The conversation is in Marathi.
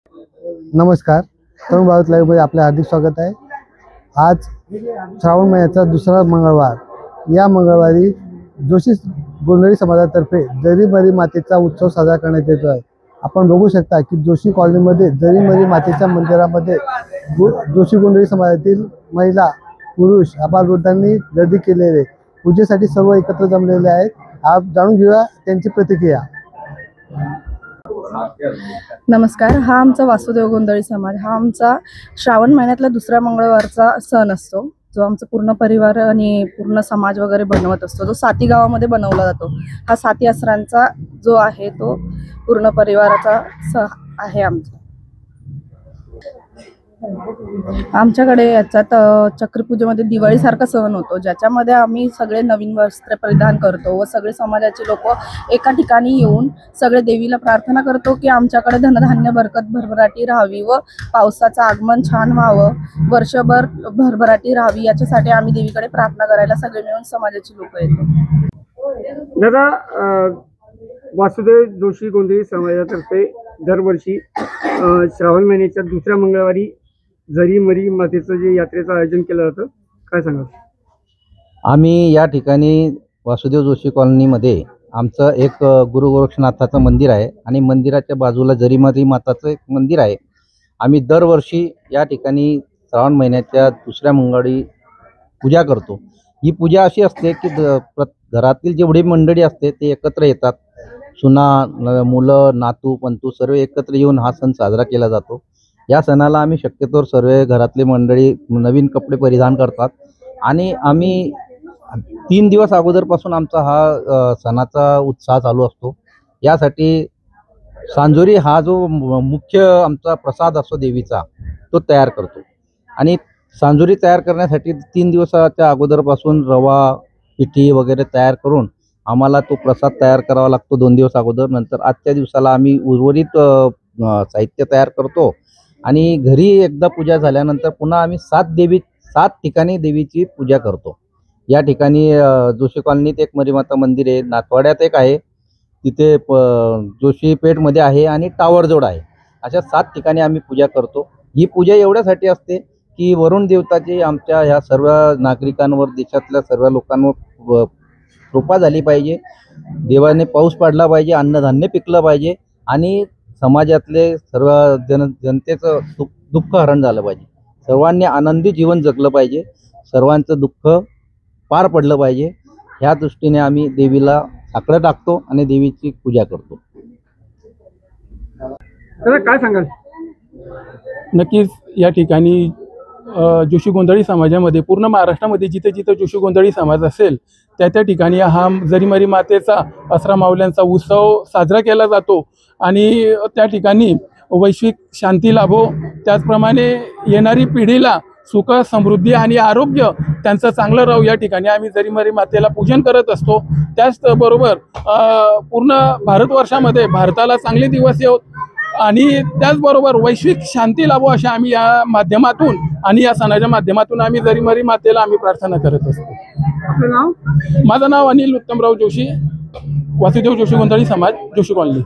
नमस्कार, तरुण भारत लाईव्ह मध्ये आपले हार्दिक स्वागत आहे। आज श्रावण महिन्याचा दुसरा मंगळवार, या मंगळवारी जोशी गोंधळी समाजातर्फे जरीमरी मातेचा उत्सव साजरा करण्यात येतो आहे। आपण बघू शकता की जोशी कॉलनीमध्ये जरीमरी मातेच्या मंदिरामध्ये जोशी गोंधळी समाजातील महिला, पुरुष, आबालवृद्धांनी गर्दी केलेले पूजेसाठी सर्व एकत्र जमलेले आहेत। आप जाणून घेऊया त्यांची प्रतिक्रिया। नमस्कार, हा आमचा वासुदेव गोंधळी समाज, हा आमचा श्रावण महिन्यातला दुसरा मंगळवारचा सण असतो, जो आमचा पूर्ण परिवार आणि पूर्ण समाज वगैरे बनवत असतो, जो साती गावामध्ये बनवला जातो। हा साती असरांचा जो आहे तो पूर्ण परिवाराचा आहे आमचा। आमच्याकडे याच्यात चक्रपूजेमध्ये दिवाळीसारखा सण होतो, ज्याच्यामध्ये आम्ही सगळे नवीन वस्त्र परिधान करतो व सगळे समाजाचे लोक एका ठिकाणी येऊन सगळे देवीला प्रार्थना करतो की आमच्याकडे धनधान्य बरकत भरभराटी राहावी व पावसाचं आगमन छान व्हावं, वर्षभर भरभराटी राहावी, याच्यासाठी आम्ही देवीकडे प्रार्थना करायला सगळे मिळून समाजाचे लोक येतो। दादा, वासुदेव जोशी गोंधळी समाजातर्फे दरवर्षी श्रावण महिन्याच्या दुसऱ्या मंगळवारी जरीमरी मातेचं जे यात्रेचं आयोजन केलं जातं, काय सांगाल? आम्ही या ठिकाणी वासुदेव जोशी कॉलनीमध्ये आमचं एक गुरु गोरक्षनाथाचं मंदिर आहे आणि मंदिराच्या बाजूला जरीमरी माताचं एक मंदिर आहे। आम्ही दरवर्षी या ठिकाणी श्रावण महिन्याच्या दुसऱ्या मंगळवारी पूजा करतो। ही पूजा अशी असते की घरातील जेवढी मंडळी असते ते एकत्र येतात, सुना, मुलं, नातू, पंतू सर्व एकत्र येऊन हा सण साजरा केला जातो। या सणाला आम्ही शक्यतोवर सर्व घरातली मंडळी नवीन कपडे परिधान करतात आणि आम्ही 3 दिवस अगोदरपासून आमचा हा सणाचा उत्साह चालू असतो। यासाठी सांजोरी हा जो मुख्य आमचा प्रसाद असतो देवीचा, तो तयार करतो आणि सांजोरी तयार करण्यासाठी 3 दिवसाच्या अगोदरपासून रवा, पिठी वगैरे तयार करून आम्हाला तो प्रसाद तयार करावा लागतो 2 दिवस अगोदर। नंतर आजच्या दिवसाला आम्ही उर्वरित साहित्य तयार करतो आणि घरी एकदा पूजा झाल्यानंतर पुन्हा आम्ही 7 ठिकाणी देवीची पूजा करतो। या ठिकाणी जोशी कॉलनीत एक मरीमाता मंदिर आहे, नातवाड्यात एक आहे, तिथे जोशी पेठमध्ये आहे आणि टावर जोड आहे। अशा 7 ठिकाणी आम्ही पूजा करतो। ही पूजा एवढ्यासाठी असते की वरुण देवताची आमच्या ह्या सर्व नागरिकांवर, देशातल्या सर्व लोकांवर कृपा झाली पाहिजे, देवाने पाऊस पडला पाहिजे, अन्नधान्य पिकलं पाहिजे आणि समाजातले सर्व जनतेचं दुःख हरण झालं पाहिजे, सर्वांनी आनंदी जीवन जगलं पाहिजे, सर्वांचं दुःख पार पडलं पाहिजे। ह्या दृष्टीने आम्ही देवीला साकडं टाकतो आणि देवीची पूजा करतो। दादा, काय सांगाल? नक्कीच या ठिकाणी जोशी गोंधळी समाजामध्ये, पूर्ण महाराष्ट्रामध्ये जिथे जिथे जोशी गोंधळी समाज असेल त्या ठिकाणी हा जरीमरी मातेचा, असरा माऊल्यांचा उत्सव साजरा केला जातो आणि त्या ठिकाणी वैश्विक शांती लाभो, त्याचप्रमाणे येणारी पिढीला सुख, समृद्धी आणि आरोग्य त्यांचं चांगलं राहू, या ठिकाणी आम्ही जरीमरी मातेला पूजन करत असतो। त्याचबरोबर पूर्ण भारतवर्षामध्ये भारताला चांगले दिवस येवो आणि त्याचबरोबर वैश्विक शांती लाभो अशा आम्ही या माध्यमातून आणि या सणाच्या माध्यमातून आम्ही जरीमरी मातेला आम्ही प्रार्थना करत असतो। आपलं नाव? माझं नाव अनिल उत्तमराव जोशी, वासुदेव जोशी गोंधळी समाज, जोशी कॉलनी।